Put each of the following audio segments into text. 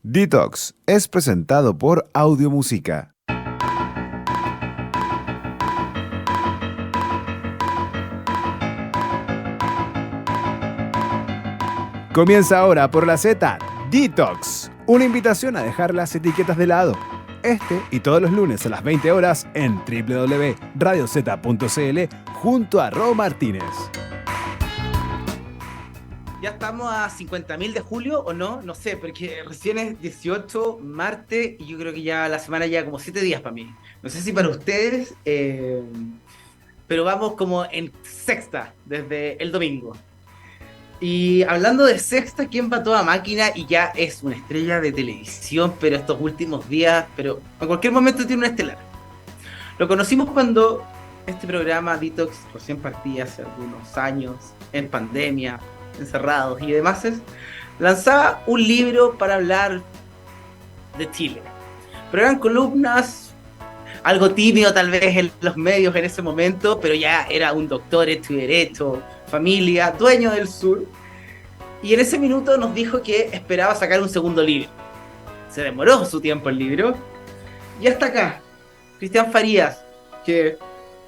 Detox es presentado por Audiomúsica. Comienza ahora por la Z, Detox, una invitación a dejar las etiquetas de lado. Este y todos los lunes a las 20 horas en www.radioz.cl junto a Ro Martínez. ¿Ya estamos a 50.000 de julio o no? No sé, porque recién es 18, martes, y yo creo que ya la semana ya como 7 días para mí. No sé si para ustedes, pero vamos como en sexta desde el domingo. Y hablando de sexta, ¿quién va a toda máquina? Y ya es una estrella de televisión, pero estos últimos días, pero en cualquier momento tiene una estelar. Lo conocimos cuando este programa Detox recién partía hace algunos años, en pandemia, encerrados y demás, lanzaba un libro para hablar de Chile. Pero eran columnas, algo tímido tal vez en los medios en ese momento, pero ya era un doctor hecho y derecho, familia, dueño del sur. Y en ese minuto nos dijo que esperaba sacar un segundo libro. Se demoró su tiempo el libro. Y hasta acá, Cristian Farías, que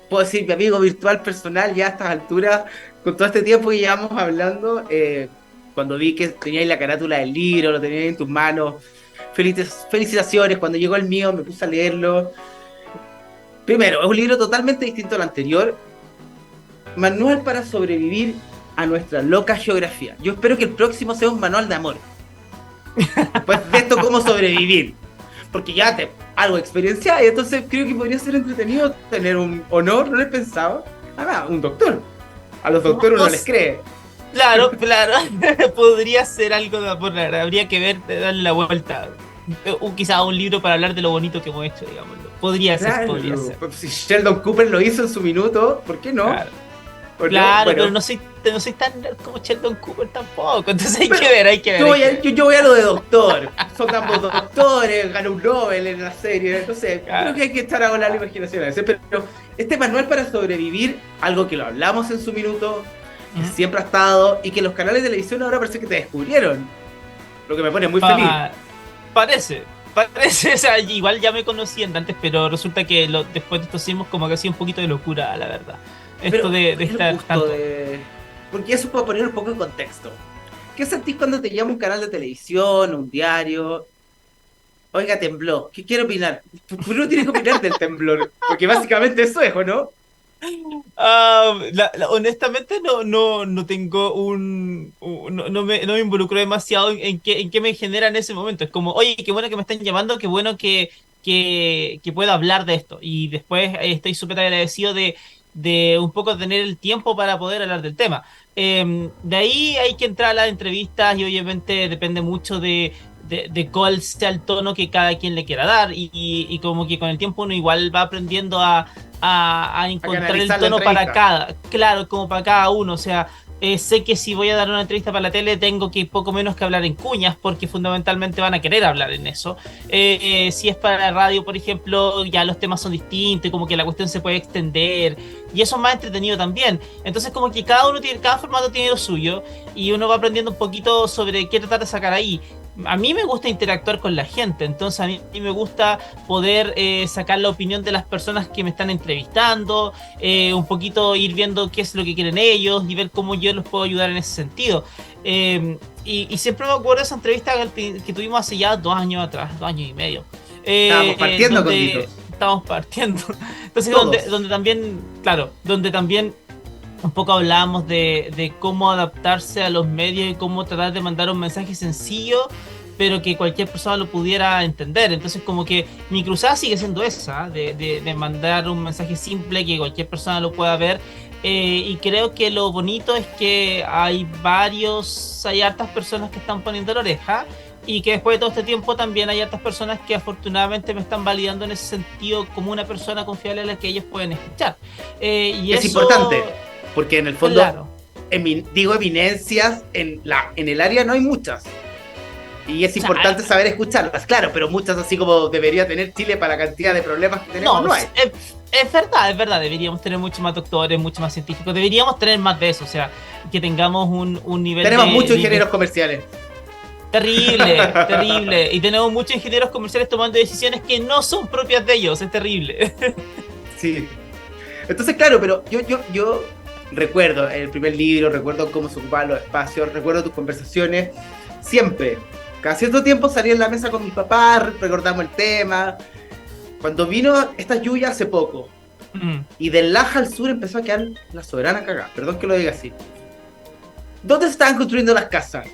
puedo decir mi amigo virtual personal ya a estas alturas, con todo este tiempo que llevamos hablando, cuando vi que teníais la carátula del libro, lo teníais en tus manos, felicitaciones. Cuando llegó el mío me puse a leerlo. Primero, es un libro totalmente distinto al anterior. Manual para sobrevivir a nuestra loca geografía. Yo espero que el próximo sea un manual de amor. Después de esto, cómo sobrevivir. Porque ya algo experienciado, y entonces creo que podría ser entretenido tener un honor, no lo he pensado. Además, un doctor. A los doctores uno les cree. Claro, podría ser algo de amor, habría que ver, darle la vuelta. O quizá un libro para hablar de lo bonito que hemos hecho, digámoslo. Podría ser. Si Sheldon Cooper lo hizo en su minuto, ¿por qué no? Claro, bueno. Pero no soy tan nerd como Sheldon Cooper tampoco, entonces hay que ver. Yo voy a lo de doctor. Son ambos doctores, ganó un Nobel en la serie, no sé, creo que hay que estar a volar la imaginación a veces, pero este manual para sobrevivir, algo que lo hablamos en su minuto, que siempre ha estado, y que los canales de televisión ahora parece que te descubrieron, lo que me pone muy feliz. Parece, o sea, igual ya me conocían antes, pero resulta que después de estos hicimos como que hacía un poquito de locura, la verdad. Esto de estar tanto. Porque eso puede poner un poco de contexto. ¿Qué sentís cuando te llama un canal de televisión, un diario? Oiga, tembló. ¿Qué quiere opinar? Uno tiene que opinar del temblor, porque básicamente eso es, ¿o no? Honestamente no tengo no me involucro demasiado en qué me genera en ese momento. Es como, oye, qué bueno que me están llamando, qué bueno que puedo hablar de esto. Y después estoy súper agradecido de un poco tener el tiempo para poder hablar del tema. De ahí hay que entrar a las entrevistas y obviamente depende mucho de cuál sea el tono que cada quien le quiera dar y como que con el tiempo uno igual va aprendiendo a encontrar el tono para como para cada uno. O sea, sé que si voy a dar una entrevista para la tele tengo que poco menos que hablar en cuñas porque fundamentalmente van a querer hablar en eso. Si es para la radio, por ejemplo, ya los temas son distintos, como que la cuestión se puede extender y eso es más entretenido también. Entonces como que cada formato tiene lo suyo y uno va aprendiendo un poquito sobre qué tratar de sacar ahí. A mí me gusta interactuar con la gente, entonces a mí me gusta poder sacar la opinión de las personas que me están entrevistando, un poquito ir viendo qué es lo que quieren ellos y ver cómo yo los puedo ayudar en ese sentido. Y siempre me acuerdo de esa entrevista que tuvimos hace ya 2 años atrás, 2 años y medio. Estábamos partiendo con Ditos. Estábamos partiendo. Entonces donde también un poco hablábamos de cómo adaptarse a los medios y cómo tratar de mandar un mensaje sencillo, pero que cualquier persona lo pudiera entender. Entonces como que mi cruzada sigue siendo esa, de mandar un mensaje simple que cualquier persona lo pueda ver. Y creo que lo bonito es que hay hartas personas que están poniendo la oreja y que después de todo este tiempo también hay hartas personas que afortunadamente me están validando en ese sentido como una persona confiable a la que ellos pueden escuchar. Y es eso, importante. Porque en el fondo, claro, eminencias en el área no hay muchas. Y es importante saber escucharlas, claro, pero muchas así como debería tener Chile para la cantidad de problemas que tenemos, no hay. Es verdad, deberíamos tener muchos más doctores, muchos más científicos, deberíamos tener más de eso, o sea, que tengamos un nivel tenemos muchos ingenieros comerciales. Terrible, terrible. Y tenemos muchos ingenieros comerciales tomando decisiones que no son propias de ellos. Es terrible. Sí. Entonces, claro, pero yo recuerdo el primer libro, recuerdo cómo se ocupaban los espacios, recuerdo tus conversaciones. Siempre, cada cierto tiempo salía en la mesa con mis papás, recordamos el tema. Cuando vino esta lluvia hace poco, y del Laja al sur empezó a quedar la soberana cagada. Perdón que lo diga así. ¿Dónde se estaban construyendo las casas?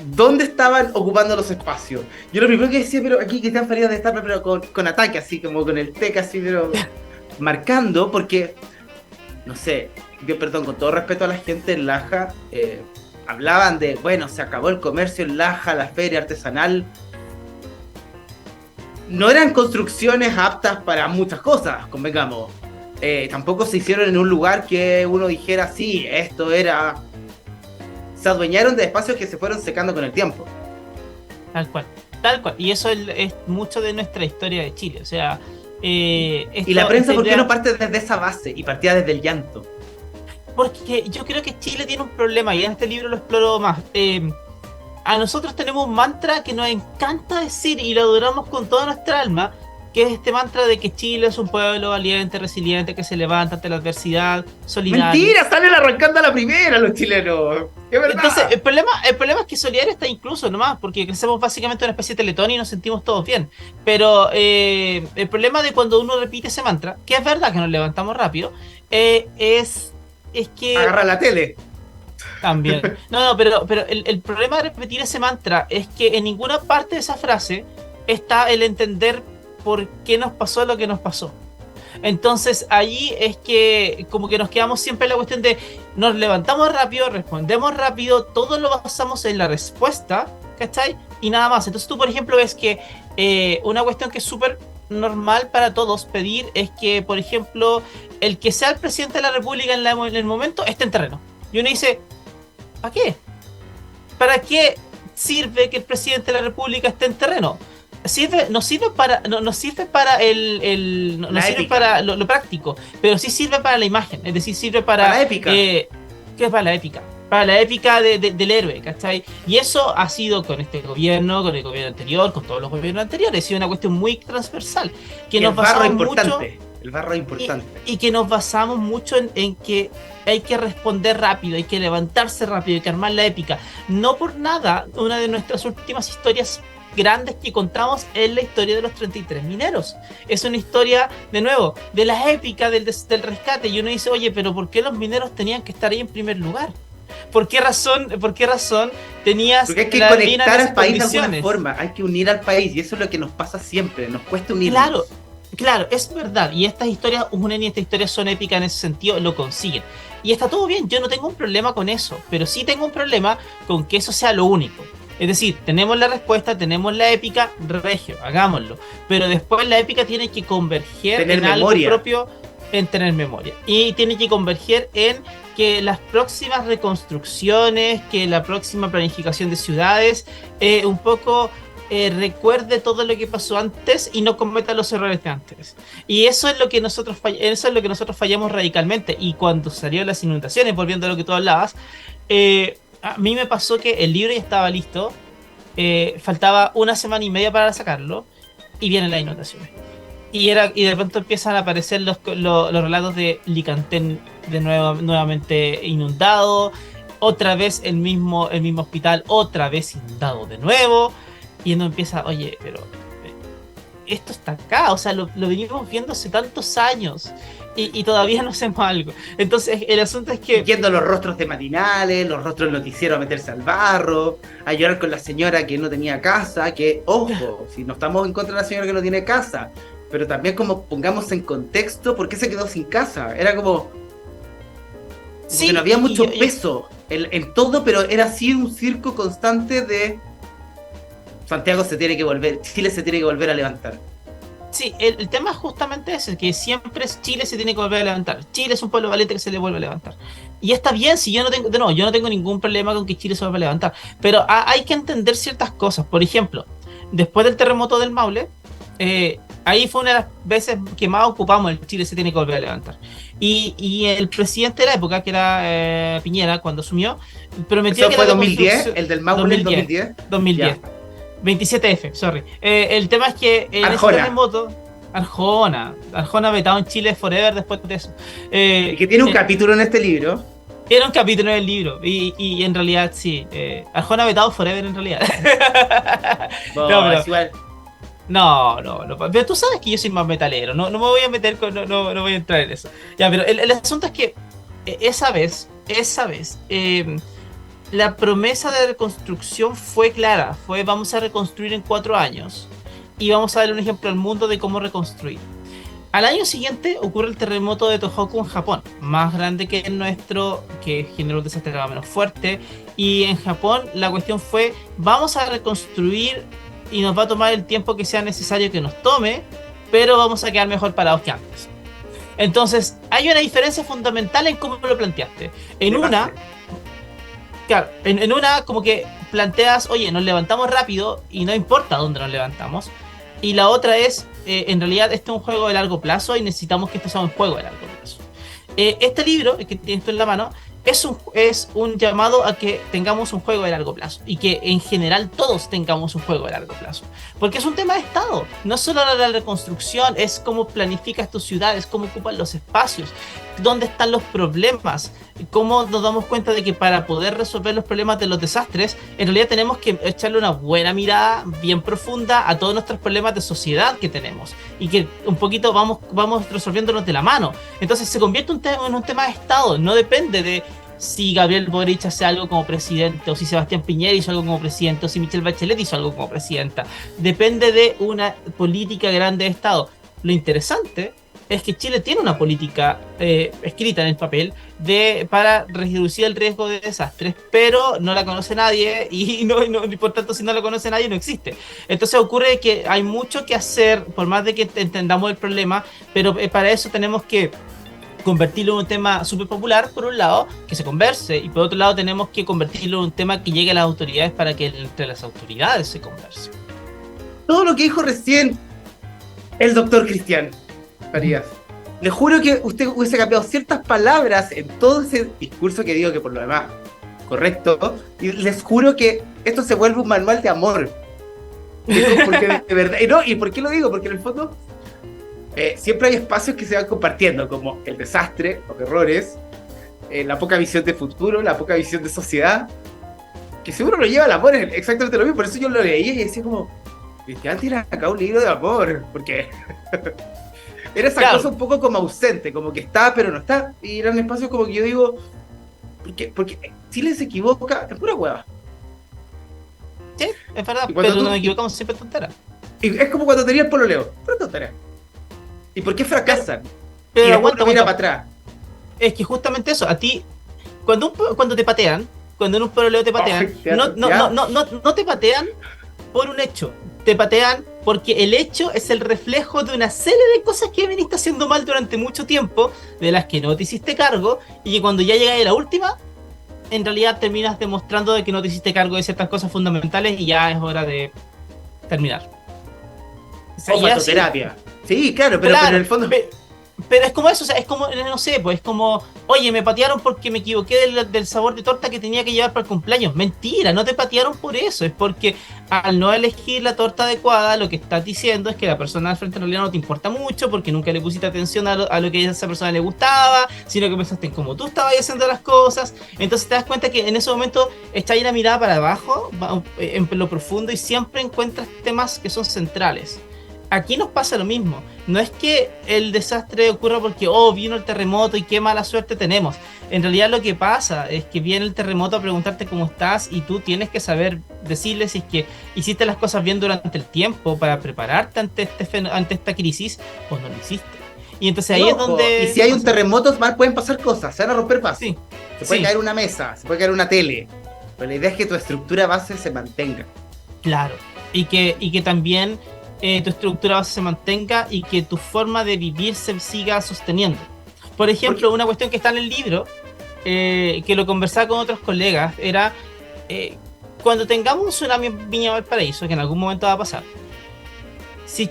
¿Dónde estaban ocupando los espacios? Yo lo primero que decía, pero aquí Cristian Farías de estar pero con ataque, así como con el TEC, así, pero marcando, porque, no sé, yo perdón, con todo respeto a la gente en Laja, hablaban de, bueno, se acabó el comercio en Laja, la feria artesanal. No eran construcciones aptas para muchas cosas, convengamos. Tampoco se hicieron en un lugar que uno dijera, sí, esto era... Se adueñaron de espacios que se fueron secando con el tiempo. Tal cual, tal cual. Y eso es mucho de nuestra historia de Chile. O sea, y la prensa, ¿por qué no parte desde esa base y partía desde el llanto? Porque yo creo que Chile tiene un problema, y en este libro lo exploro más. A nosotros tenemos un mantra que nos encanta decir y lo adoramos con toda nuestra alma, que es este mantra de que Chile es un pueblo valiente, resiliente, que se levanta ante la adversidad, solidario. ¡Mentira! Salen arrancando a la primera los chilenos. ¡Es verdad! Entonces, el problema es que solidario está incluso nomás, porque crecemos básicamente una especie de teletón y nos sentimos todos bien. Pero el problema de cuando uno repite ese mantra, que es verdad que nos levantamos rápido, es que... Agarra la tele. También. No, pero el problema de repetir ese mantra es que en ninguna parte de esa frase está el entender por qué nos pasó lo que nos pasó. Entonces allí es que como que nos quedamos siempre en la cuestión de nos levantamos rápido, respondemos rápido, todo lo basamos en la respuesta, ¿cachai? Y nada más. Entonces tú, por ejemplo, ves que una cuestión que es súper normal para todos pedir es que, por ejemplo, el que sea el presidente de la República en el momento esté en terreno. Y uno dice, ¿para qué? ¿Para qué sirve que el presidente de la República esté en terreno? No sirve para lo práctico, pero sí sirve para la imagen, es decir, sirve para la épica. ¿Qué es para la épica? Para la épica del héroe, ¿cachai? Y eso ha sido con este gobierno, con el gobierno anterior, con todos los gobiernos anteriores, ha sido una cuestión muy transversal, que nos basamos mucho. El barro es importante. Y que nos basamos mucho en que hay que responder rápido, hay que levantarse rápido, hay que armar la épica. No por nada, una de nuestras últimas historias grandes que contamos es la historia de los 33 mineros. Es una historia, de nuevo, de la épica del rescate. Y uno dice, oye, pero ¿por qué los mineros tenían que estar ahí en primer lugar? ¿Por qué razón tenías? Porque hay que conectar al país de alguna forma, hay que unir al país, y eso es lo que nos pasa siempre, nos cuesta unirnos. Claro, es verdad, y estas historias unen y estas historias son épicas en ese sentido, lo consiguen. Y está todo bien, yo no tengo un problema con eso, pero sí tengo un problema con que eso sea lo único. Es decir, tenemos la respuesta, tenemos la épica, regio, hagámoslo. Pero después la épica tiene que converger en algo propio, en tener memoria. Y tiene que converger en que las próximas reconstrucciones, que la próxima planificación de ciudades, un poco recuerde todo lo que pasó antes y no cometa los errores de antes. Y eso es lo que nosotros fallamos radicalmente. Y cuando salieron las inundaciones, volviendo a lo que tú hablabas, a mí me pasó que el libro ya estaba listo, faltaba una semana y media para sacarlo, y vienen las inundaciones. Y de pronto empiezan a aparecer los relatos de Licantén nuevamente inundado, otra vez el mismo hospital, otra vez inundado de nuevo, y uno empieza, oye, pero esto está acá, o sea, lo venimos viendo hace tantos años. Y todavía no hacemos algo. Entonces el asunto es que... Viendo los rostros de matinales, los rostros del noticiero a meterse al barro, a llorar con la señora que no tenía casa, que, ojo, si no estamos en contra de la señora que no tiene casa, pero también como pongamos en contexto por qué se quedó sin casa. Era como sí, que no había mucho peso en todo, pero era así un circo constante de Santiago se tiene que volver, Chile se tiene que volver a levantar. Sí, el tema es justamente ese, que siempre Chile se tiene que volver a levantar. Chile es un pueblo valiente que se le vuelve a levantar. Y está bien, si yo no tengo ningún problema con que Chile se vuelva a levantar. Pero hay que entender ciertas cosas. Por ejemplo, después del terremoto del Maule, Ahí fue una de las veces que más ocupamos el Chile se tiene que volver a levantar. Y el presidente de la época, que era Piñera, cuando asumió, prometió ¿Eso que fue la 2010? reconstrucción... ¿El del Maule en 2010? 2010. Ya. 27F, sorry. El tema es que en Arjona. ese terremoto... Arjona vetado en Chile forever después de eso. Y que tiene un capítulo en este libro. Era un capítulo en el libro. Y en realidad sí. Arjona vetado forever en realidad. No, No, pero- es igual. No. Pero tú sabes que yo soy más metalero. No me voy a meter con. No voy a entrar en eso. Ya, pero el asunto es que esa vez, la promesa de reconstrucción fue clara. Fue vamos a reconstruir en 4 años. Y vamos a dar un ejemplo al mundo de cómo reconstruir. Al año siguiente ocurre el terremoto de Tohoku en Japón, más grande que el nuestro, que generó un desastre menos fuerte. Y en Japón la cuestión fue, vamos a reconstruir y nos va a tomar el tiempo que sea necesario que nos tome, pero vamos a quedar mejor parados que antes. Entonces, hay una diferencia fundamental en cómo lo planteaste. En una, claro, en una como que planteas, oye, nos levantamos rápido y no importa dónde nos levantamos. Y la otra es, en realidad este es un juego de largo plazo y necesitamos que esto sea un juego de largo plazo. Este libro, el que tienes tú en la mano, es un llamado a que tengamos un juego de largo plazo y que en general todos tengamos un juego de largo plazo. Porque es un tema de Estado, no solo la reconstrucción, es cómo planificas tus ciudades, cómo ocupan los espacios, dónde están los problemas, cómo nos damos cuenta de que para poder resolver los problemas de los desastres, en realidad tenemos que echarle una buena mirada bien profunda a todos nuestros problemas de sociedad que tenemos y que un poquito vamos resolviéndolos de la mano. Entonces se convierte en un tema de Estado, no depende de si Gabriel Boric hace algo como presidente, o si Sebastián Piñera hizo algo como presidente, o si Michelle Bachelet hizo algo como presidenta. Depende de una política grande de Estado. Lo interesante es que Chile tiene una política escrita en el papel para reducir el riesgo de desastres, pero no la conoce nadie y por tanto si no la conoce nadie no existe. Entonces ocurre que hay mucho que hacer, por más de que entendamos el problema, pero para eso tenemos que convertirlo en un tema súper popular, por un lado, que se converse, y por otro lado tenemos que convertirlo en un tema que llegue a las autoridades para que entre las autoridades se converse. Todo lo que dijo recién el doctor Cristian Farías. Le juro que usted hubiese cambiado ciertas palabras en todo ese discurso que digo que por lo demás correcto, y les juro que esto se vuelve un manual de amor. Porque de verdad, ¿y por qué lo digo? Porque en el fondo siempre hay espacios que se van compartiendo, como el desastre, los errores, la poca visión de futuro, la poca visión de sociedad, que seguro lo lleva al amor, es exactamente lo mismo. Por eso yo lo leía y decía como, Cristian tira acá un libro de amor, porque era esa cosa un poco como ausente, como que está pero no está, y eran espacios como que yo digo, porque Chile se equivoca en pura hueva. Sí, es verdad, pero nos equivocamos siempre tontera. Y es como cuando tenía el pololeo, pura tontera. ¿Y por qué fracasan? Pero y aguanta, mira para atrás. Es que justamente eso, a ti, cuando te patean, cuando en un pololeo te patean, no te patean por un hecho, te patean porque el hecho es el reflejo de una serie de cosas que viniste haciendo mal durante mucho tiempo, de las que no te hiciste cargo, y que cuando ya llegas a la última, en realidad terminas demostrando de que no te hiciste cargo de ciertas cosas fundamentales y ya es hora de terminar. O fatoterapia. Sí, claro, pero en el fondo... Pero es como eso, o sea, es como, no sé, pues es como, oye, me patearon porque me equivoqué del sabor de torta que tenía que llevar para el cumpleaños. Mentira, no te patearon por eso, es porque al no elegir la torta adecuada, lo que estás diciendo es que la persona al frente en realidad no te importa mucho, porque nunca le pusiste atención a lo que a esa persona le gustaba, sino que pensaste en cómo tú estabas haciendo las cosas. Entonces te das cuenta que en ese momento está ahí la mirada para abajo, en lo profundo, y siempre encuentras temas que son centrales. Aquí nos pasa lo mismo. No es que el desastre ocurra porque, vino el terremoto y qué mala suerte tenemos. En realidad lo que pasa es que viene el terremoto a preguntarte cómo estás y tú tienes que saber decirle si es que hiciste las cosas bien durante el tiempo para prepararte ante esta crisis o no lo hiciste. Y entonces ahí es donde... Y si hay un terremoto, pueden pasar cosas, se van a romper pasos. Sí. Se puede caer una mesa, se puede caer una tele. Pero la idea es que tu estructura base se mantenga. Claro. Y que también... tu estructura base se mantenga y que tu forma de vivir se siga sosteniendo. Por ejemplo, una cuestión que está en el libro, que lo conversaba con otros colegas, era cuando tengamos un tsunami en Viña Valparaíso, que en algún momento va a pasar, si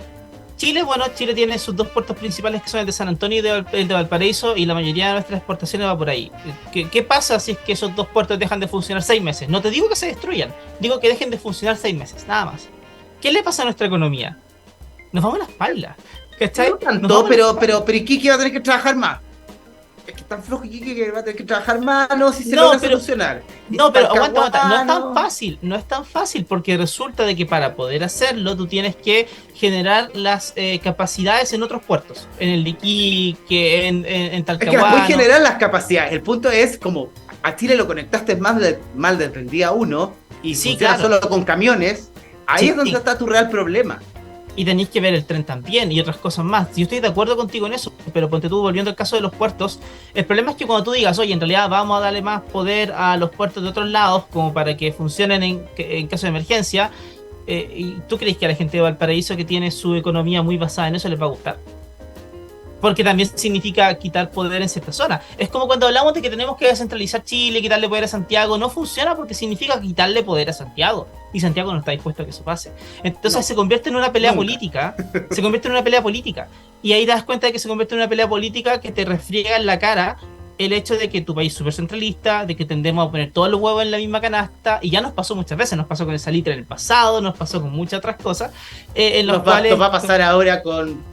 Chile, bueno, Chile tiene sus dos puertos principales que son el de San Antonio y el de Valparaíso, y la mayoría de nuestras exportaciones va por ahí. ¿Qué pasa si es que esos dos puertos dejan de funcionar 6 meses? No te digo que se destruyan, digo que dejen de funcionar 6 meses, nada más. ¿Qué le pasa a nuestra economía? Nos vamos a la espalda. ¿Cachai? No tanto, pero Iquique va a tener que trabajar más. Es que es tan flojo Iquique que va a tener que trabajar más, no, si se logra solucionar. No, pero aguanta, no es tan fácil, no es tan fácil, porque resulta de que para poder hacerlo tú tienes que generar las capacidades en otros puertos, en el de Iquique, en Talcahuano. Es que puedes generar las capacidades, el punto es como a Chile lo conectaste mal desde el día 1 y sí, funciona claro, solo con camiones, ahí es donde está tu real problema. Y tenéis que ver el tren también y otras cosas más. Yo estoy de acuerdo contigo en eso, pero ponte tú, volviendo al caso de los puertos, el problema es que cuando tú digas, oye, en realidad vamos a darle más poder a los puertos de otros lados como para que funcionen en caso de emergencia, ¿y tú crees que a la gente de Valparaíso, que tiene su economía muy basada en eso, les va a gustar? Porque también significa quitar poder en ciertas zonas. Es como cuando hablamos de que tenemos que descentralizar Chile, quitarle poder a Santiago. No funciona porque significa quitarle poder a Santiago. Y Santiago no está dispuesto a que eso pase. Entonces se convierte en una pelea política. Se convierte en una pelea política. Y ahí te das cuenta de que se convierte en una pelea política que te refriega en la cara el hecho de que tu país es súper centralista, de que tendemos a poner todos los huevos en la misma canasta. Y ya nos pasó muchas veces. Nos pasó con el salitre en el pasado, nos pasó con muchas otras cosas. Nos va a pasar ahora con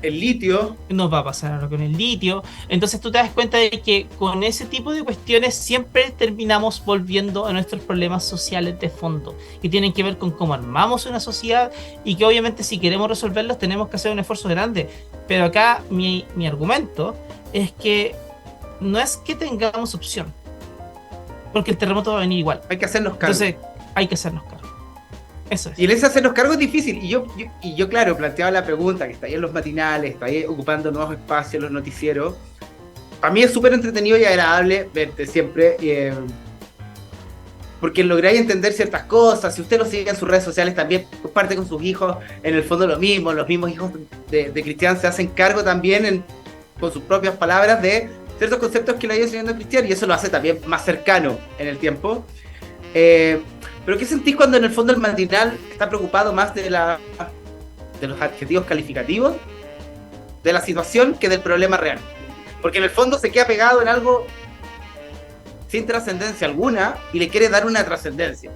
el litio. Nos va a pasar ahora con el litio. Entonces tú te das cuenta de que con ese tipo de cuestiones siempre terminamos volviendo a nuestros problemas sociales de fondo, que tienen que ver con cómo armamos una sociedad y que obviamente si queremos resolverlos tenemos que hacer un esfuerzo grande. Pero acá mi argumento es que no es que tengamos opción, porque el terremoto va a venir igual. Hay que hacernos cargo. Entonces hay que hacernos cargo. Eso es. Y en ese hacernos cargo es difícil. Y yo, claro, planteaba la pregunta, que está ahí en los matinales, está ahí ocupando nuevos espacios en los noticieros. Para mí es súper entretenido y agradable verte siempre, porque lográis entender ciertas cosas. Si usted lo sigue en sus redes sociales, también comparte con sus hijos, en el fondo lo mismo. Los mismos hijos de Cristian se hacen cargo también, con sus propias palabras, de ciertos conceptos que le ha ido enseñando Cristian, y eso lo hace también más cercano en el tiempo. Pero ¿qué sentís cuando en el fondo el matinal está preocupado más de los adjetivos calificativos de la situación que del problema real? Porque en el fondo se queda pegado en algo sin trascendencia alguna y le quiere dar una trascendencia.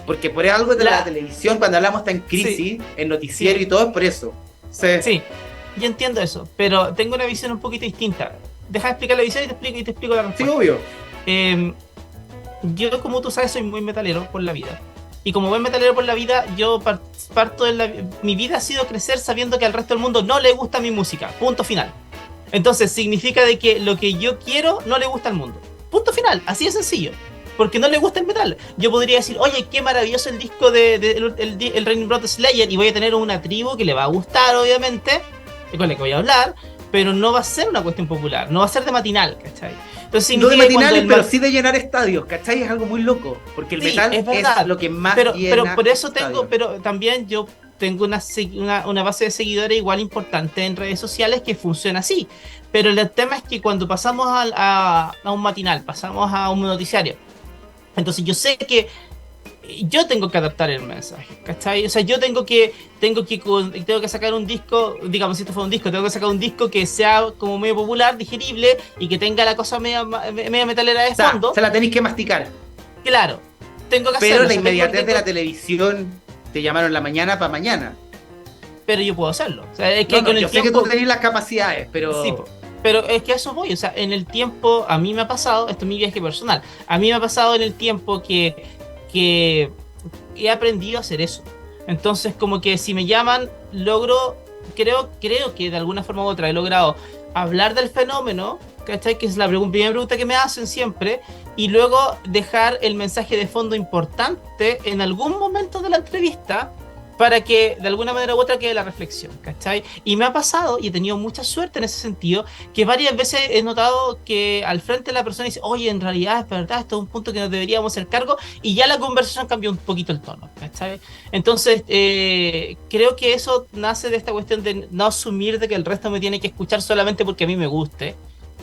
Porque por algo de la televisión, cuando hablamos está en crisis, en noticiero y todo, es por eso. Sí, yo entiendo eso, pero tengo una visión un poquito distinta. Deja de explicar la visión y te explico la respuesta. Sí, obvio. Yo, como tú sabes, soy muy metalero por la vida. Y como buen metalero por la vida, yo parto de mi vida ha sido crecer sabiendo que al resto del mundo no le gusta mi música. Punto final. Entonces significa de que lo que yo quiero no le gusta al mundo. Punto final. Así de sencillo. Porque no le gusta el metal. Yo podría decir, oye, qué maravilloso el disco el Raining Blood Slayer, y voy a tener una tribu que le va a gustar, obviamente, con la que voy a hablar, pero no va a ser una cuestión popular, no va a ser de matinal, ¿cachai? Entonces, no de matinales, pero sí de llenar estadios, ¿cachai? Es algo muy loco, porque el metal es lo que más llena. Pero por eso pero también yo tengo una base de seguidores igual importante en redes sociales que funciona así. Pero el tema es que cuando pasamos a un matinal, pasamos a un noticiario, entonces yo sé que yo tengo que adaptar el mensaje, ¿cachai? O sea, yo tengo que sacar un disco, digamos, si esto fue un disco, tengo que sacar un disco que sea como medio popular, digerible, y que tenga la cosa media metalera de fondo. Se la tenéis que masticar. Claro, tengo que hacerlo. Pero la inmediatez de la televisión, te llamaron la mañana para mañana. Pero yo puedo hacerlo. O sea, es que con el yo sé que tú tenés las capacidades, pero... Sí, pero es que a eso voy. O sea, en el tiempo, a mí me ha pasado, esto es mi viaje personal, a mí me ha pasado en el tiempo que he aprendido a hacer eso. Entonces, como que si me llaman, creo que de alguna forma u otra he logrado hablar del fenómeno, ¿cachai? Que es la primera pregunta que me hacen siempre, y luego dejar el mensaje de fondo importante en algún momento de la entrevista para que de alguna manera u otra quede la reflexión, ¿cachai? Y me ha pasado, y he tenido mucha suerte en ese sentido, que varias veces he notado que al frente la persona dice, oye, en realidad es verdad, esto es un punto que nos deberíamos hacer cargo, y ya la conversación cambió un poquito el tono, ¿cachai? Entonces, creo que eso nace de esta cuestión de no asumir de que el resto me tiene que escuchar solamente porque a mí me guste,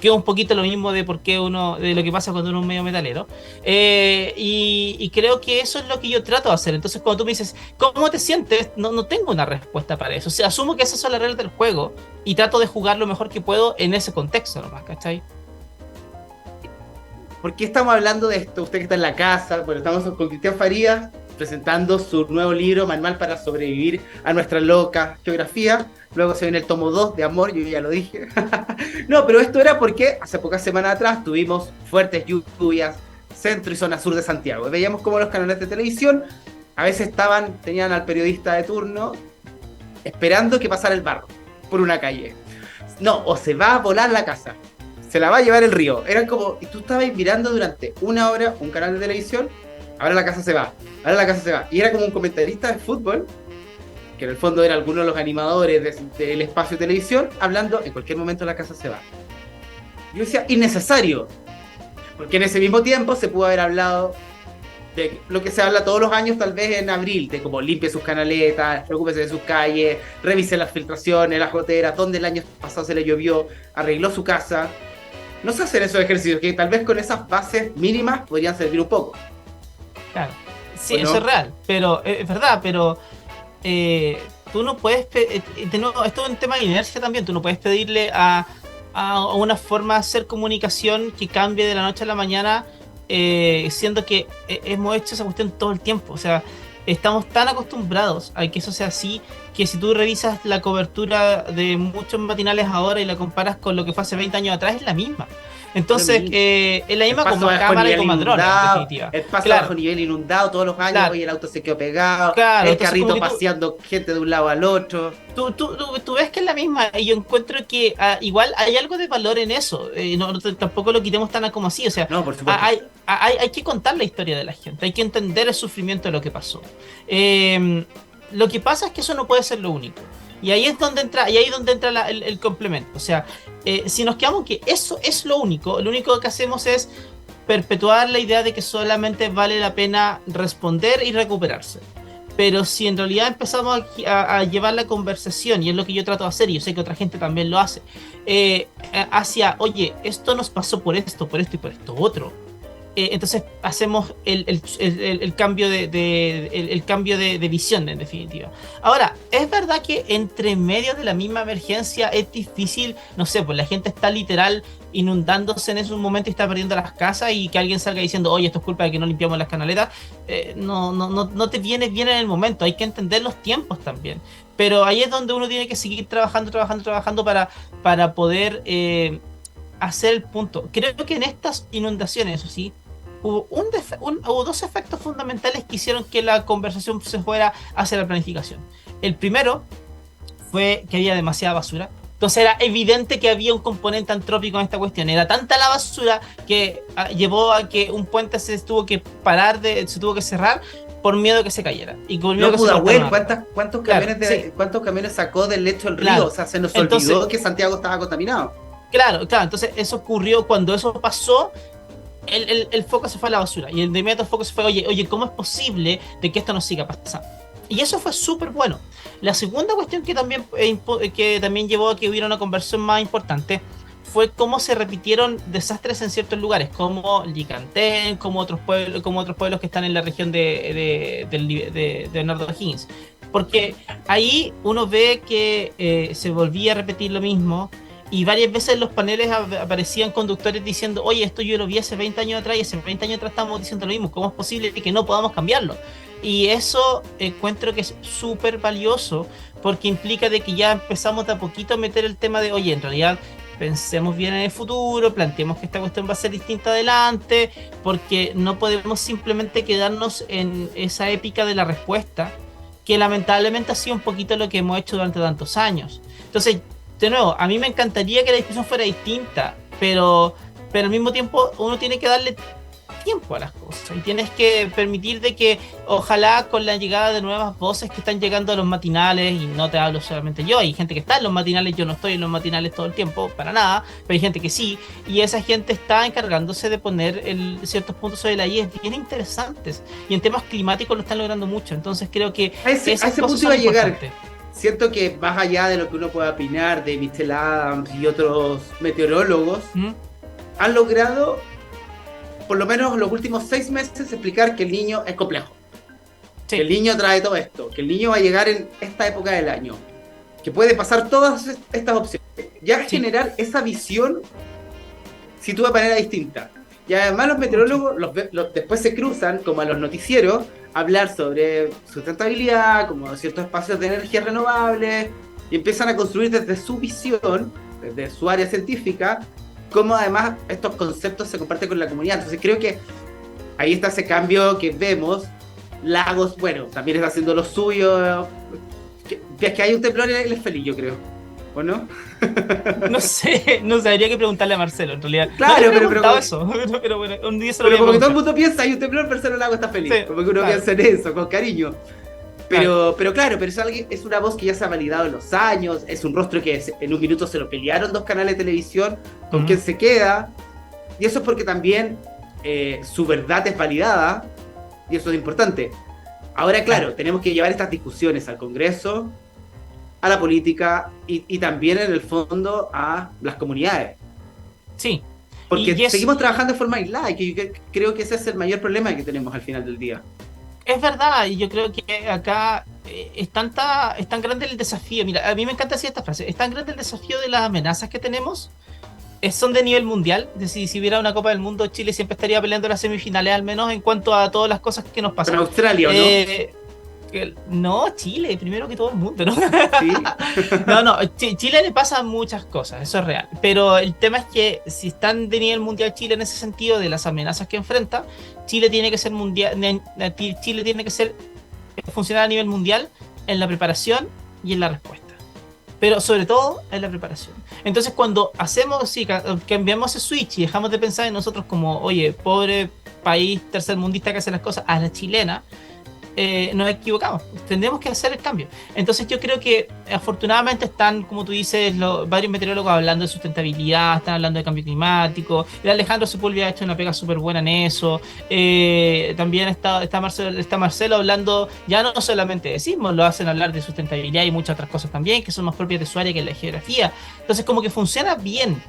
que es un poquito lo mismo de por qué de lo que pasa cuando uno es medio metalero. Y creo que eso es lo que yo trato de hacer. Entonces, cuando tú me dices, ¿cómo te sientes? No tengo una respuesta para eso. O sea, asumo que esas son las reglas del juego y trato de jugar lo mejor que puedo en ese contexto nomás, ¿cachai? ¿Por qué estamos hablando de esto? Usted que está en la casa, bueno, estamos con Cristian Farías presentando su nuevo libro, Manual para sobrevivir a nuestra loca geografía. Luego se viene el tomo 2 de Amor, yo ya lo dije. No, pero esto era porque hace pocas semanas atrás tuvimos fuertes lluvias, centro y zona sur de Santiago. Veíamos cómo los canales de televisión a veces tenían al periodista de turno esperando que pasara el barro por una calle. No, o se va a volar la casa, se la va a llevar el río. Eran como, y tú estabas mirando durante una hora un canal de televisión, ahora la casa se va, ahora la casa se va. Y era como un comentarista de fútbol, que en el fondo era alguno de los animadores del espacio de televisión, hablando, en cualquier momento la casa se va. Yo decía, innecesario, porque en ese mismo tiempo se pudo haber hablado de lo que se habla todos los años, tal vez en abril, de como limpie sus canaletas, preocúpese de sus calles, revise las filtraciones, las goteras, donde el año pasado se le llovió, arregló su casa. No se hacen esos ejercicios, que tal vez con esas bases mínimas podrían servir un poco. Claro, sí, ¿O no? eso es real, pero es verdad, pero tú no puedes, de nuevo, esto es un tema de inercia también, tú no puedes pedirle a una forma de hacer comunicación que cambie de la noche a la mañana, siendo que hemos hecho esa cuestión todo el tiempo. O sea, estamos tan acostumbrados a que eso sea así, que si tú revisas la cobertura de muchos matinales ahora y la comparas con lo que fue hace 20 años atrás, es la misma. Entonces, es la misma como cámara y como drones, en definitiva. El paso Claro. bajo nivel inundado todos los años, Claro. y el auto se quedó pegado, Claro, el entonces carrito como que paseando gente de un lado al otro. Tú ves que es la misma, y yo encuentro que igual hay algo de valor en eso. Tampoco lo quitemos tan como así. O sea, No, por supuesto. hay que contar la historia de la gente, hay que entender el sufrimiento de lo que pasó. Lo que pasa es que eso no puede ser lo único. Y ahí es donde entra, el complemento. O sea, si nos quedamos que eso es lo único que hacemos es perpetuar la idea de que solamente vale la pena responder y recuperarse. Pero si en realidad empezamos a llevar la conversación, y es lo que yo trato de hacer, y yo sé que otra gente también lo hace, hacia, oye, esto nos pasó por esto y por esto otro. Entonces hacemos el cambio el cambio de visión, en definitiva. Ahora, es verdad que entre medio de la misma emergencia es difícil, no sé, pues la gente está literal inundándose en ese momento y está perdiendo las casas, y que alguien salga diciendo, oye, esto es culpa de que no limpiamos las canaletas, no te viene bien en el momento. Hay que entender los tiempos también. Pero ahí es donde uno tiene que seguir trabajando para poder hacer el punto. Creo que en estas inundaciones, eso sí, hubo dos efectos fundamentales que hicieron que la conversación se fuera hacia la planificación. El primero fue que había demasiada basura. Entonces era evidente que había un componente antrópico en esta cuestión. Era tanta la basura que llevó a que un puente se tuvo que cerrar por miedo de que se cayera. Y por miedo No, que se Pudahuel, cortara. ¿cuántos Claro, camiones sí. cuántos camiones sacó del lecho del río? Claro. O sea, se nos Entonces, olvidó que Santiago estaba contaminado. Claro, entonces eso ocurrió cuando eso pasó. El foco se fue a la basura, y el de inmediato el foco se fue, oye, ¿cómo es posible de que esto no siga pasando? Y eso fue súper bueno. La segunda cuestión que también llevó a que hubiera una conversión más importante fue cómo se repitieron desastres en ciertos lugares, como Licantén, como otros pueblos que están en la región de Bernardo O'Higgins. Porque ahí uno ve que se volvía a repetir lo mismo. Y varias veces en los paneles aparecían conductores diciendo, oye, esto yo lo vi hace 20 años atrás, y hace 20 años atrás estábamos diciendo lo mismo, ¿cómo es posible que no podamos cambiarlo? Y eso encuentro que es súper valioso, porque implica de que ya empezamos de a poquito a meter el tema de, oye, en realidad pensemos bien en el futuro, planteemos que esta cuestión va a ser distinta adelante, porque no podemos simplemente quedarnos en esa épica de la respuesta, que lamentablemente ha sido un poquito lo que hemos hecho durante tantos años. Entonces, de nuevo, a mí me encantaría que la discusión fuera distinta, pero al mismo tiempo uno tiene que darle tiempo a las cosas, y tienes que permitir de que ojalá con la llegada de nuevas voces que están llegando a los matinales, y no te hablo solamente yo, hay gente que está en los matinales, yo no estoy en los matinales todo el tiempo, para nada, pero hay gente que sí, y esa gente está encargándose de poner ciertos puntos sobre la I bien interesantes, y en temas climáticos lo están logrando mucho. Entonces creo que A ese esas punto cosas iba a son llegar. importantes. siento que más allá de lo que uno pueda opinar de Mitchell Adams y otros meteorólogos, han logrado, por lo menos los últimos 6 meses, explicar que el niño es complejo. Sí. Que el niño trae todo esto, que el niño va a llegar en esta época del año, que puede pasar todas estas opciones. Ya generar esa visión sitúa de manera distinta. Y además los meteorólogos después se cruzan, como a los noticieros, a hablar sobre sustentabilidad, como ciertos espacios de energías renovables, y empiezan a construir desde su visión, desde su área científica, cómo además estos conceptos se comparten con la comunidad. Entonces creo que ahí está ese cambio que vemos. Lagos, bueno, también está haciendo lo suyo. Que hay un temblor y él es feliz, yo creo. ¿O no? No sé, no sabría qué preguntarle a Marcelo, en realidad. Claro, no pero eso. Pero bueno, un día se lo pero voy a como que todo el preguntar. mundo piensa, hay un temblor, Marcelo Lago está feliz. Sí, como que uno claro. piensa en eso, con cariño. Pero claro, pero es una voz que ya se ha validado en los años, es un rostro que en un minuto se lo pelearon 2 canales de televisión, con quién se queda. Y eso es porque también su verdad es validada, y eso es importante. Ahora, claro, tenemos que llevar estas discusiones al Congreso, a la política y también, en el fondo, a las comunidades. Sí. Porque seguimos trabajando de forma aislada y que yo creo que ese es el mayor problema que tenemos al final del día. Es verdad, y yo creo que acá es tan grande el desafío. Mira, a mí me encanta decir esta frase: es tan grande el desafío de las amenazas que tenemos. Son de nivel mundial. Es decir, si hubiera una Copa del Mundo, Chile siempre estaría peleando las semifinales, al menos en cuanto a todas las cosas que nos pasan. ¿Con Australia o no? No, Chile, primero que todo el mundo, ¿no? ¿Sí? No, Chile le pasan muchas cosas, eso es real. Pero el tema es que si están de nivel mundial Chile en ese sentido de las amenazas que enfrenta, Chile tiene que ser mundial, Chile tiene que ser funcionar a nivel mundial en la preparación y en la respuesta. Pero sobre todo en la preparación. Entonces cuando cambiamos ese switch y dejamos de pensar en nosotros como, oye, pobre país tercermundista que hace las cosas a la chilena, nos equivocamos, tendremos que hacer el cambio. Entonces yo creo que afortunadamente están, como tú dices, varios meteorólogos hablando de sustentabilidad, están hablando de cambio climático. El Alejandro Sepúlveda ha hecho una pega súper buena en eso. También está Marcelo hablando ya no solamente de sismos, lo hacen hablar de sustentabilidad y muchas otras cosas también que son más propias de su área, que es la geografía. Entonces como que funciona bien.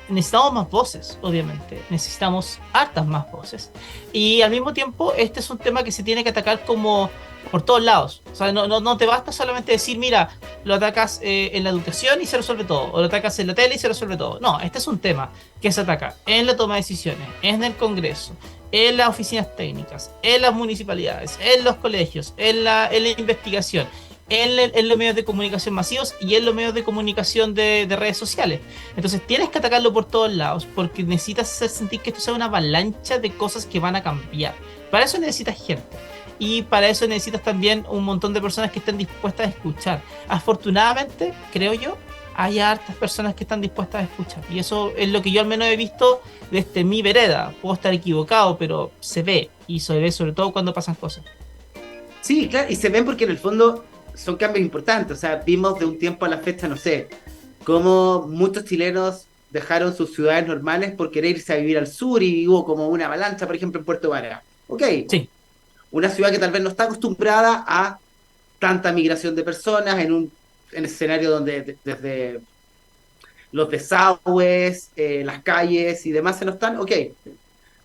Necesitamos más voces, obviamente. Necesitamos hartas más voces. Y al mismo tiempo, este es un tema que se tiene que atacar como por todos lados. O sea, no te basta solamente decir, mira, lo atacas en la educación y se resuelve todo. O lo atacas en la tele y se resuelve todo. No, este es un tema que se ataca en la toma de decisiones, en el Congreso, en las oficinas técnicas, en las municipalidades, en los colegios, en la investigación, en los medios de comunicación masivos y en los medios de comunicación de redes sociales. Entonces tienes que atacarlo por todos lados porque necesitas hacer sentir que esto sea una avalancha de cosas que van a cambiar. Para eso necesitas gente y para eso necesitas también un montón de personas que estén dispuestas a escuchar. Afortunadamente, creo yo, hay hartas personas que están dispuestas a escuchar y eso es lo que yo al menos he visto desde mi vereda. Puedo estar equivocado, pero se ve, y se ve sobre todo cuando pasan cosas. Sí, claro, y se ven porque en el fondo son cambios importantes. O sea, vimos de un tiempo a la fecha, no sé, cómo muchos chilenos dejaron sus ciudades normales por querer irse a vivir al sur y hubo como una avalancha, por ejemplo, en Puerto Varas. Ok, Sí. Una ciudad que tal vez no está acostumbrada a tanta migración de personas en escenario donde desde los desagües, las calles y demás se nos están. Ok,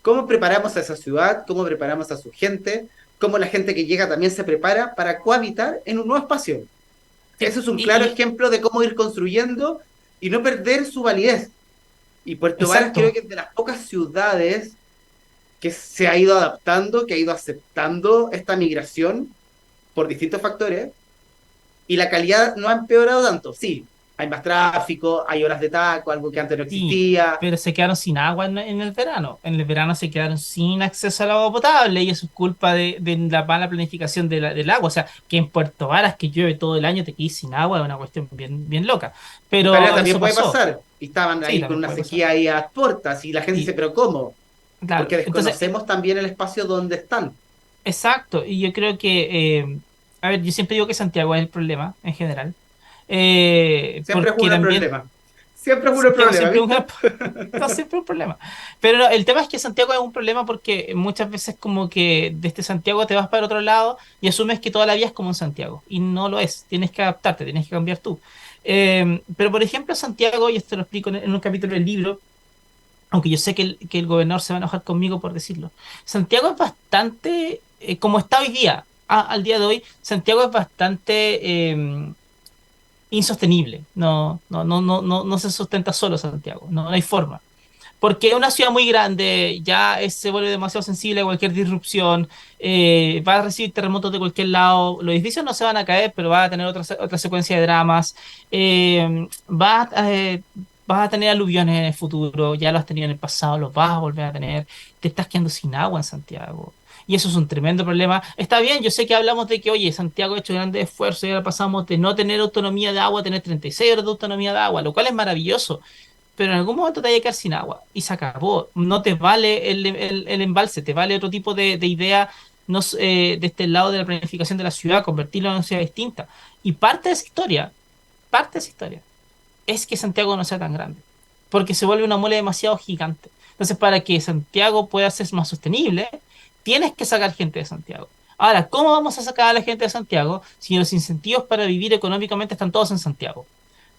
¿cómo preparamos a esa ciudad? ¿Cómo preparamos a su gente? ¿Cómo la gente que llega también se prepara para cohabitar en un nuevo espacio? Ese es un claro ejemplo de cómo ir construyendo y no perder su validez. Y Puerto Varas creo que es de las pocas ciudades que se ha ido adaptando, que ha ido aceptando esta migración por distintos factores, y la calidad no ha empeorado tanto. Sí, hay más tráfico, hay horas de taco, algo que antes no existía. Pero se quedaron sin agua en el verano. En el verano se quedaron sin acceso al agua potable y eso es culpa de la mala planificación del agua. O sea, que en Puerto Varas, que llueve todo el año, te quedes sin agua, es una cuestión bien, bien loca. Pero también puede pasó. pasar. Y estaban ahí con una sequía ahí a puertas y la gente dice, ¿pero cómo? Claro, porque desconocemos también el espacio donde están. Exacto, y yo creo que, a ver, yo siempre digo que Santiago es el problema en general. Siempre es un problema. Siempre es un problema. Siempre no, siempre un problema. Pero no, el tema es que Santiago es un problema porque muchas veces como que desde Santiago te vas para otro lado y asumes que toda la vida es como en Santiago. Y no lo es. Tienes que adaptarte, tienes que cambiar tú. Pero por ejemplo, Santiago, y esto lo explico en un capítulo del libro, aunque yo sé que el gobernador se va a enojar conmigo por decirlo. Santiago es bastante, como está hoy día, al día de hoy, Santiago es bastante insostenible. No se sustenta solo Santiago, no hay forma. Porque es una ciudad muy grande, ya se vuelve demasiado sensible a cualquier disrupción, va a recibir terremotos de cualquier lado, los edificios no se van a caer, pero va a tener otra secuencia de dramas, vas a tener aluviones en el futuro, ya lo has tenido en el pasado, los vas a volver a tener, te estás quedando sin agua en Santiago. Y eso es un tremendo problema. Está bien, yo sé que hablamos de que, oye, Santiago ha hecho grandes esfuerzos y ahora pasamos de no tener autonomía de agua a tener 36 horas de autonomía de agua, lo cual es maravilloso, pero en algún momento te vas a quedar sin agua y se acabó. No te vale el embalse, te vale otro tipo de idea no, de este lado de la planificación de la ciudad, convertirlo en una ciudad distinta. Y parte de esa historia, es que Santiago no sea tan grande, porque se vuelve una mole demasiado gigante. Entonces, para que Santiago pueda ser más sostenible, tienes que sacar gente de Santiago. Ahora, ¿cómo vamos a sacar a la gente de Santiago si los incentivos para vivir económicamente están todos en Santiago?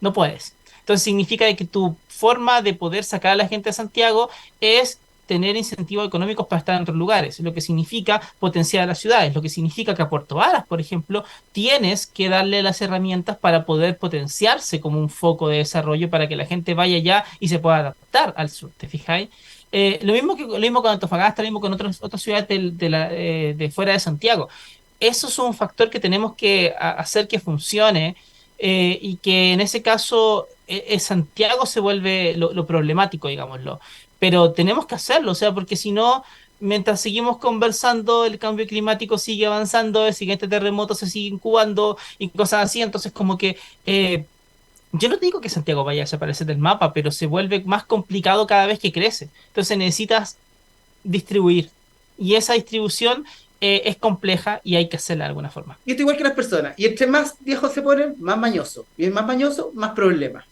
No puedes. Entonces significa que tu forma de poder sacar a la gente de Santiago es tener incentivos económicos para estar en otros lugares, lo que significa potenciar a las ciudades, lo que significa que a Puerto Varas, por ejemplo, tienes que darle las herramientas para poder potenciarse como un foco de desarrollo para que la gente vaya allá y se pueda adaptar al sur, ¿te fijáis? Lo mismo con Antofagasta, lo mismo con otras ciudades de fuera de Santiago. Eso es un factor que tenemos que hacer que funcione, y que en ese caso Santiago se vuelve lo problemático, digámoslo. Pero tenemos que hacerlo, o sea, porque si no, mientras seguimos conversando, el cambio climático sigue avanzando, el siguiente terremoto se sigue incubando y cosas así, entonces como que yo no digo que Santiago vaya a desaparecer del mapa, pero se vuelve más complicado cada vez que crece. Entonces necesitas distribuir. Y esa distribución es compleja y hay que hacerla de alguna forma. Y esto igual que las personas. Y entre más viejos se ponen, más mañosos. Y el más mañoso, más problemas.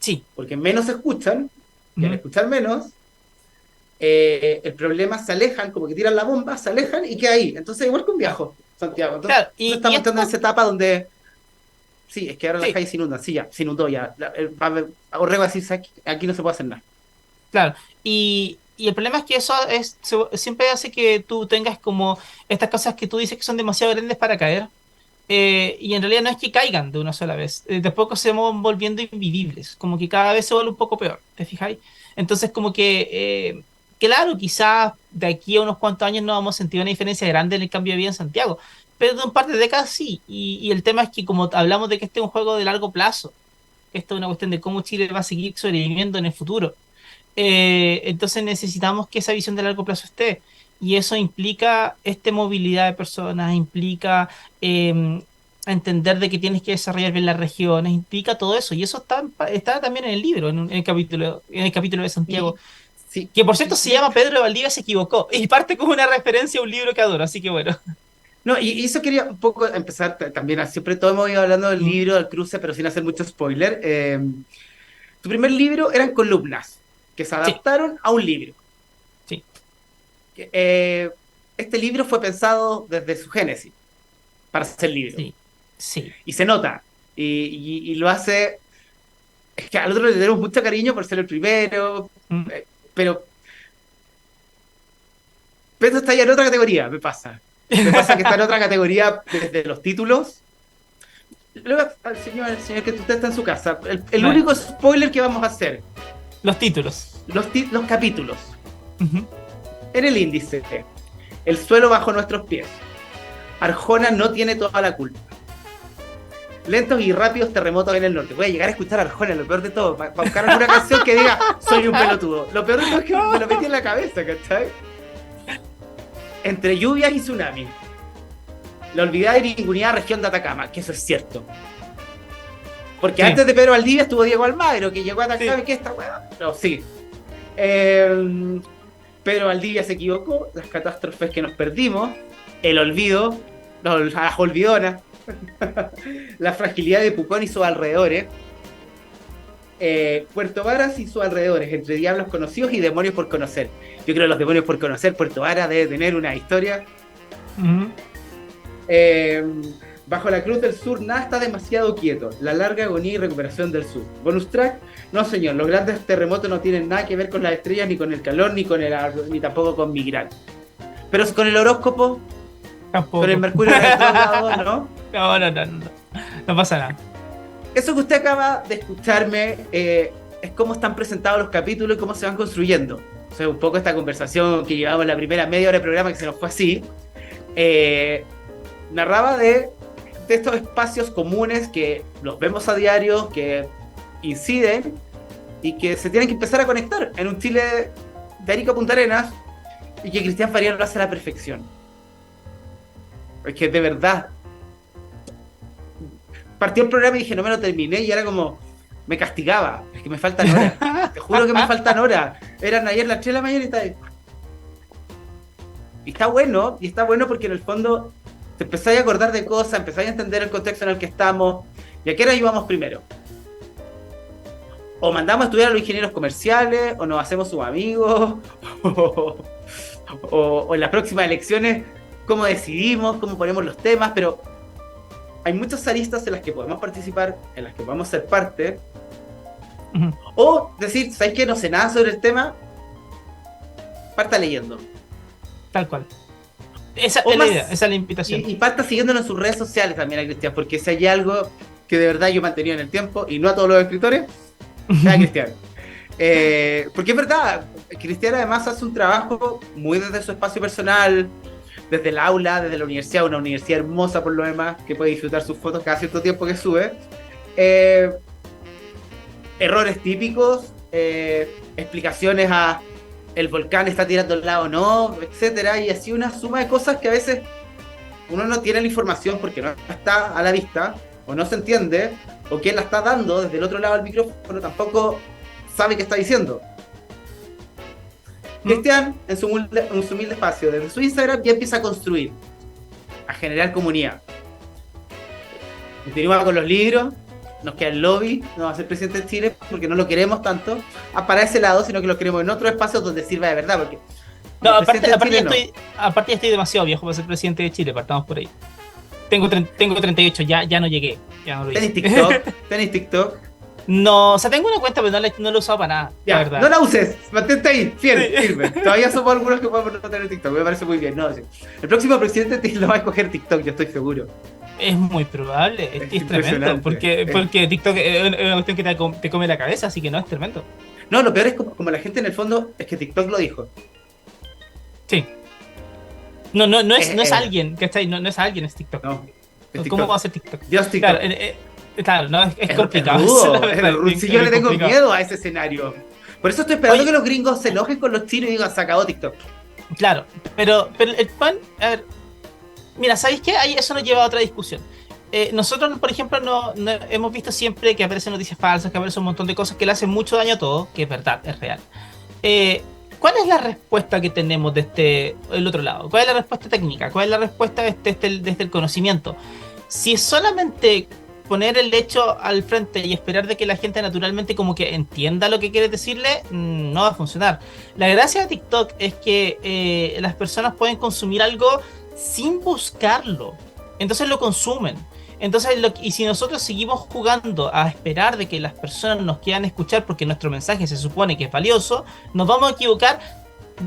Sí. Porque menos se escuchan, y al Ujú. escuchar menos, el problema se alejan, como que tiran la bomba, se alejan y queda ahí. Entonces, igual que un viejo, Santiago. Entonces, Claro, estamos esto, entrando en esa etapa donde, sí, es que ahora las sí, calles se inundan. Sí, ya, se inundó ya. Orrego va a decir, aquí no se puede hacer nada. claro. Y el problema es que eso siempre hace que tú tengas como estas cosas que tú dices que son demasiado grandes para caer. Y en realidad no es que caigan de una sola vez. Después se van volviendo invivibles. Como que cada vez se vuelve un poco peor. ¿Te fijáis? Entonces, como que, claro, quizás de aquí a unos cuantos años no vamos a sentir una diferencia grande en el cambio de vida en Santiago. Pero de un par de décadas sí. Y el tema es que, como hablamos de que este es un juego de largo plazo, esto es una cuestión de cómo Chile va a seguir sobreviviendo en el futuro. Entonces necesitamos que esa visión de largo plazo esté. Y eso implica movilidad de personas, implica entender de que tienes que desarrollar bien las regiones, implica todo eso. Y eso está también en el libro, en el capítulo de Santiago. Y, sí, Que por cierto se de llama hecho, Pedro de Valdivia se equivocó. Y parte como una referencia a un libro que adoro, así que bueno. no, y eso quería un poco empezar también. Siempre todos hemos ido hablando del Mm, libro, del cruce, pero sin hacer mucho spoiler. Tu primer libro eran columnas que se sí, adaptaron a un libro. sí, Eh, este libro fue pensado desde su génesis para ser libro. sí, sí. Y se nota. Y lo hace. Es que al otro le tenemos mucho cariño por ser el primero. Mm, Pero Pedro está ya en otra categoría, me pasa. Me pasa que está en otra categoría desde los títulos. Al señor que usted está en su casa. El bueno, único spoiler que vamos a hacer: los títulos. los capítulos. Ujú. En el índice, el suelo bajo nuestros pies. Arjona no tiene toda la culpa. Lentos y rápidos terremotos en el norte. Voy a llegar a escuchar a Arjona, lo peor de todo, para buscar alguna canción que diga soy un pelotudo. Lo peor de todo es que me lo metí en la cabeza, ¿cachai? Entre lluvias y tsunamis. La olvidada y ninguneada región de Atacama, que eso es cierto. Porque Sí, antes de Pedro Valdivia estuvo Diego Almagro, que llegó a Atacama sí. y que esta weá. No, sí. Pedro Valdivia se equivocó, las catástrofes que nos perdimos, el olvido, las olvidonas, la fragilidad de Pucón y sus alrededores. Puerto Varas y sus alrededores, entre diablos conocidos y demonios por conocer. Yo creo que los demonios por conocer, Puerto Varas debe tener una historia. Bajo la cruz del sur, nada está demasiado quieto. La larga agonía y recuperación del sur. Bonus track, no señor, los grandes terremotos no tienen nada que ver con las estrellas, ni con el calor, ni tampoco con migrar. Pero con el horóscopo, Tampoco. con el mercurio retrógrado, ¿no? No pasa nada. Eso que usted acaba de escucharme es cómo están presentados los capítulos y cómo se van construyendo. O sea, un poco esta conversación que llevamos la primera media hora de programa, que se nos fue así, narraba de estos espacios comunes que los vemos a diario, que inciden y que se tienen que empezar a conectar en un Chile de Arica a Punta Arenas, y que Cristian Faría lo hace a la perfección. Es que de verdad partió el programa y dije, no me lo terminé, y era como, me castigaba, es que me faltan horas, te juro que me faltan horas. Eran ayer las 3 de la mañana y está ahí. Y está bueno porque en el fondo te empezáis a acordar de cosas, empezáis a entender el contexto en el que estamos, y a qué hora íbamos primero. O mandamos a estudiar a los ingenieros comerciales, o nos hacemos sus amigos, o en las próximas elecciones, cómo decidimos, cómo ponemos los temas, pero hay muchas aristas en las que podemos participar, en las que podemos ser parte, o decir, ¿sabes qué? No sé nada sobre el tema, parta leyendo. Tal cual. Esa es la idea, esa es la invitación. Y parta siguiéndolo en sus redes sociales también a Cristian, porque si hay algo que de verdad yo he mantenido en el tiempo, y no a todos los escritores, es a Cristian. Porque es verdad, Cristian además hace un trabajo muy desde su espacio personal, desde el aula, desde la universidad, una universidad hermosa por lo demás, que puede disfrutar sus fotos cada cierto tiempo que sube. Errores típicos, explicaciones a el volcán está tirando al lado o no, etcétera, y así una suma de cosas que a veces uno no tiene la información porque no está a la vista, o no se entiende, o quien la está dando desde el otro lado del micrófono tampoco sabe qué está diciendo. Cristian, en su humilde espacio, desde su Instagram, ya empieza a construir, a generar comunidad. Continúa con los libros, nos queda el lobby, no va a ser presidente de Chile porque no lo queremos tanto para ese lado, sino que lo queremos en otros espacios donde sirva de verdad. Porque no, aparte ya estoy demasiado viejo para ser presidente de Chile, partamos por ahí. Tengo 38, ya no llegué. ¿Tenés TikTok? ¿Tenés TikTok? No, o sea, tengo una cuenta, pero no la he usado para nada, ya, la verdad. No la uses, mantente ahí, fiel, firme. Todavía somos algunos que podemos no tener TikTok, me parece muy bien. No, sí. El próximo presidente lo va a escoger TikTok, yo estoy seguro. Es muy probable, es tremendo, porque TikTok es una cuestión que te come la cabeza, así que no, es tremendo. No, lo peor es como la gente en el fondo, es que TikTok lo dijo. Sí. No es alguien, ¿cachai? No es alguien, es TikTok. No, es ¿Cómo va a ser TikTok? Dios TikTok. Claro, no, es complicado. Si yo le tengo miedo a ese escenario. Por eso estoy esperando que los gringos se enojen con los chinos y digan, se acabó TikTok. Claro, pero el pan, a ver, mira, ¿sabéis qué? Ahí eso nos lleva a otra discusión. Nosotros, por ejemplo, no hemos visto siempre que aparecen noticias falsas, que aparecen un montón de cosas que le hacen mucho daño a todo, que es verdad, es real. ¿Cuál es la respuesta que tenemos desde el otro lado? ¿Cuál es la respuesta técnica? ¿Cuál es la respuesta desde el conocimiento? Si es solamente poner el hecho al frente y esperar de que la gente naturalmente como que entienda lo que quieres decirle, no va a funcionar. La gracia de TikTok es que las personas pueden consumir algo sin buscarlo, entonces lo consumen. Entonces, y si nosotros seguimos jugando a esperar de que las personas nos quieran escuchar porque nuestro mensaje se supone que es valioso, nos vamos a equivocar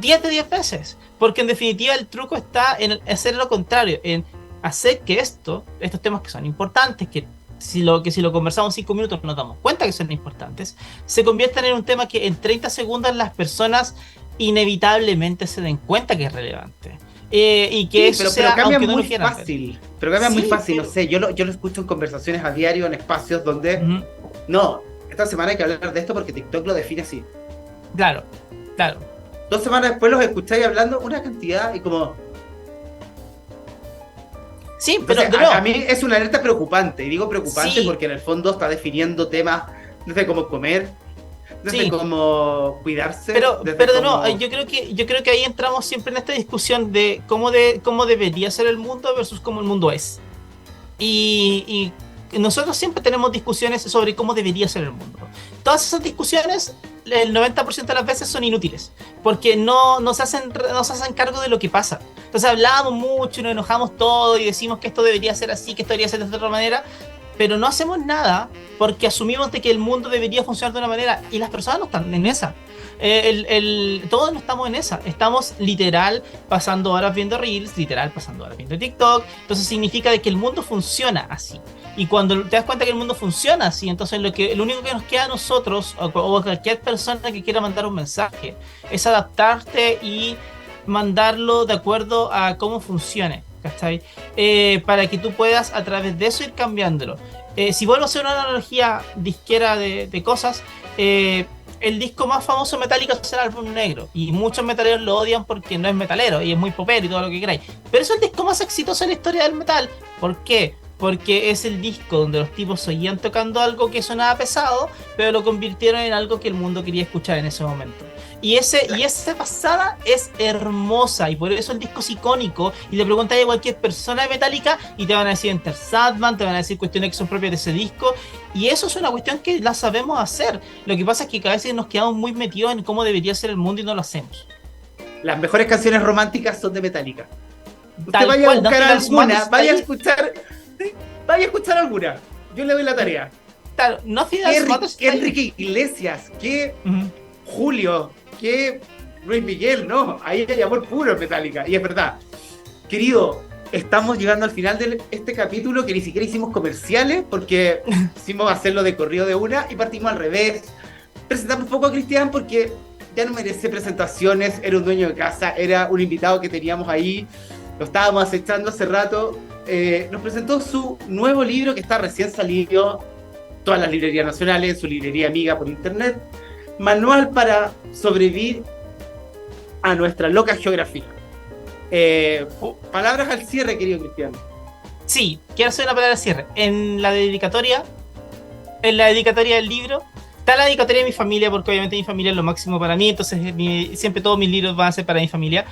10 de 10 veces, porque en definitiva el truco está en hacer lo contrario, en hacer que estos temas que son importantes, que si lo conversamos 5 minutos nos damos cuenta que son importantes, se conviertan en un tema que en 30 segundos las personas inevitablemente se den cuenta que es relevante. Y que sí, eso pero cambia aunque no muy lo quieran fácil. ver. Pero cambia muy Sí, fácil, pero... no sé, yo lo escucho en conversaciones a diario, en espacios donde no, esta semana hay que hablar de esto porque TikTok lo define así. Claro. 2 semanas después los escucháis hablando una cantidad y como... Sí, pero entonces, a mí es una alerta preocupante, y digo preocupante sí, porque en el fondo está definiendo temas desde cómo comer, desde cómo cuidarse. Pero cómo... no, yo creo que ahí entramos siempre en esta discusión de cómo debería ser el mundo versus cómo el mundo es. Y nosotros siempre tenemos discusiones sobre cómo debería ser el mundo. Todas esas discusiones, el 90% de las veces son inútiles, porque no se hacen cargo de lo que pasa. Entonces hablamos mucho, nos enojamos todo y decimos que esto debería ser así, que esto debería ser de otra manera, pero no hacemos nada porque asumimos de que el mundo debería funcionar de una manera y las personas no están en esa. Todos no estamos en esa. Estamos literal pasando horas viendo Reels, literal pasando horas viendo TikTok. Entonces significa de que el mundo funciona así. Y cuando te das cuenta que el mundo funciona así, entonces lo único que nos queda a nosotros o a cualquier persona que quiera mandar un mensaje es adaptarte y mandarlo de acuerdo a cómo funcione, ¿cachai? Para que tú puedas a través de eso ir cambiándolo. Si vuelvo a hacer una analogía disquera de cosas, el disco más famoso de Metallica es el álbum negro, y muchos metaleros lo odian porque no es metalero y es muy popero y todo lo que queráis, pero es el disco más exitoso en la historia del metal. ¿Por qué? Porque es el disco donde los tipos seguían tocando algo que sonaba pesado, pero lo convirtieron en algo que el mundo quería escuchar en ese momento. Y esa pasada es hermosa, y por eso el disco es icónico. Y le preguntas a cualquier persona de Metallica y te van a decir Enter Sandman, te van a decir cuestiones que son propias de ese disco. Y eso es una cuestión que la sabemos hacer. Lo que pasa es que a veces nos quedamos muy metidos en cómo debería ser el mundo y no lo hacemos. Las mejores canciones románticas son de Metallica. Usted Tal vaya cual, a buscar alguna, vaya a escuchar alguna. Yo le doy la tarea. Claro, ¿Qué Enrique Iglesias? ¿Qué Julio? ¿Qué Luis Miguel? No, ahí hay amor puro en Metallica. Y es verdad. Querido, estamos llegando al final de este capítulo que ni siquiera hicimos comerciales porque hicimos hacerlo de corrido de una y partimos al revés. Presentamos un poco a Cristian porque ya no merece presentaciones, era un dueño de casa, era un invitado que teníamos ahí, lo estábamos acechando hace rato. Nos presentó su nuevo libro que está recién salido, todas las librerías nacionales, su librería amiga por internet, Manual para sobrevivir a nuestra loca geografía. Palabras al cierre, querido Cristian. Sí, quiero hacer una palabra al cierre. En la dedicatoria del libro, está la dedicatoria de mi familia, porque obviamente mi familia es lo máximo para mí, entonces siempre todos mis libros van a ser para mi familia.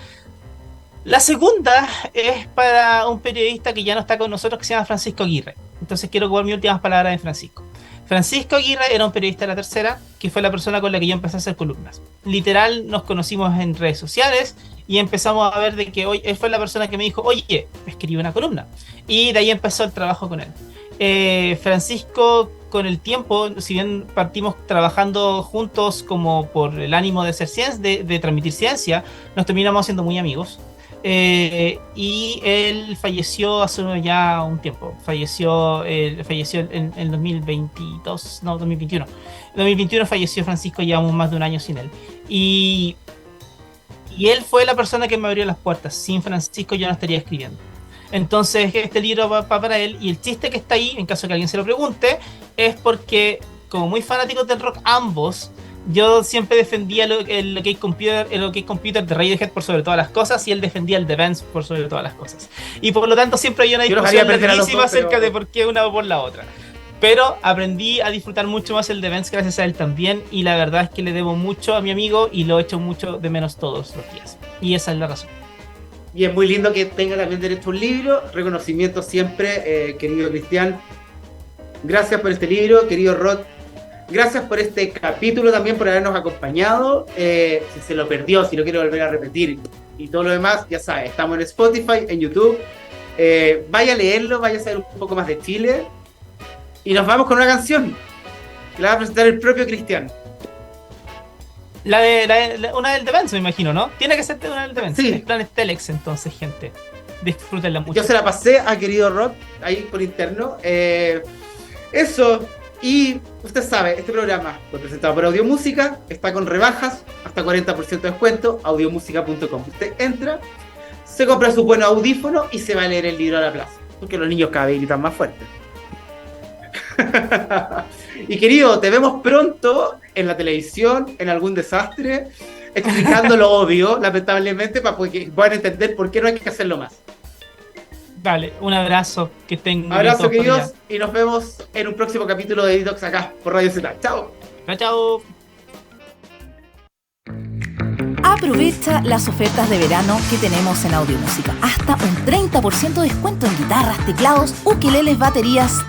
La segunda es para un periodista que ya no está con nosotros, que se llama Francisco Aguirre. Entonces quiero ocupar mis últimas palabras de Francisco. Francisco Aguirre era un periodista de La Tercera, que fue la persona con la que yo empecé a hacer columnas. Literal, nos conocimos en redes sociales y empezamos a ver de que él fue la persona que me dijo, oye, escribe una columna. Y de ahí empezó el trabajo con él. Francisco, con el tiempo, si bien partimos trabajando juntos como por el ánimo de hacer ciencia, de transmitir ciencia, nos terminamos haciendo muy amigos. Y él falleció hace ya un tiempo. Falleció en 2022, no, 2021. En 2021 falleció Francisco, llevamos más de un año sin él. Y él fue la persona que me abrió las puertas. Sin Francisco yo no estaría escribiendo. Entonces este libro va para él, y el chiste que está ahí, en caso que alguien se lo pregunte, es porque, como muy fanáticos del rock ambos, yo siempre defendía el OK Computer de Radiohead por sobre todas las cosas, y él defendía el The Vents por sobre todas las cosas. Y por lo tanto siempre había una discusión larguísima acerca de por qué una o por la otra. Pero aprendí a disfrutar mucho más el The Vents gracias a él también, y la verdad es que le debo mucho a mi amigo y lo echo mucho de menos todos los días. Y esa es la razón. Y es muy lindo que tenga también derecho a un libro. Reconocimiento siempre, querido Cristian. Gracias por este libro, querido Rod. Gracias por este capítulo también, por habernos acompañado. Si se lo perdió, si lo quiere volver a repetir y todo lo demás, ya sabe, estamos en Spotify, en YouTube. Vaya a leerlo, vaya a saber un poco más de Chile. Y nos vamos con una canción que la va a presentar el propio Cristian. Una del The Vents, me imagino, ¿no? Tiene que ser una del The Vents. Sí. Es Planet Telex, entonces, gente. Disfrútenla mucho. Yo se la pasé a querido Rod, ahí por interno. Eso. Y usted sabe, este programa fue presentado por Audiomúsica, está con rebajas, hasta 40% de descuento, audiomusica.com. Usted entra, se compra su buen audífono y se va a leer el libro a la plaza, porque los niños cada vez gritan más fuerte. Y querido, te vemos pronto en la televisión, en algún desastre, explicando lo obvio, lamentablemente, para que puedan entender por qué no hay que hacerlo más. Dale, un abrazo, que tengan. Abrazo, queridos, y nos vemos en un próximo capítulo de Detox acá por Radio Z. Chao. Chao. Aprovecha las ofertas de verano que tenemos en Audiomúsica. Hasta un 30% de descuento en guitarras, teclados, ukeleles, baterías,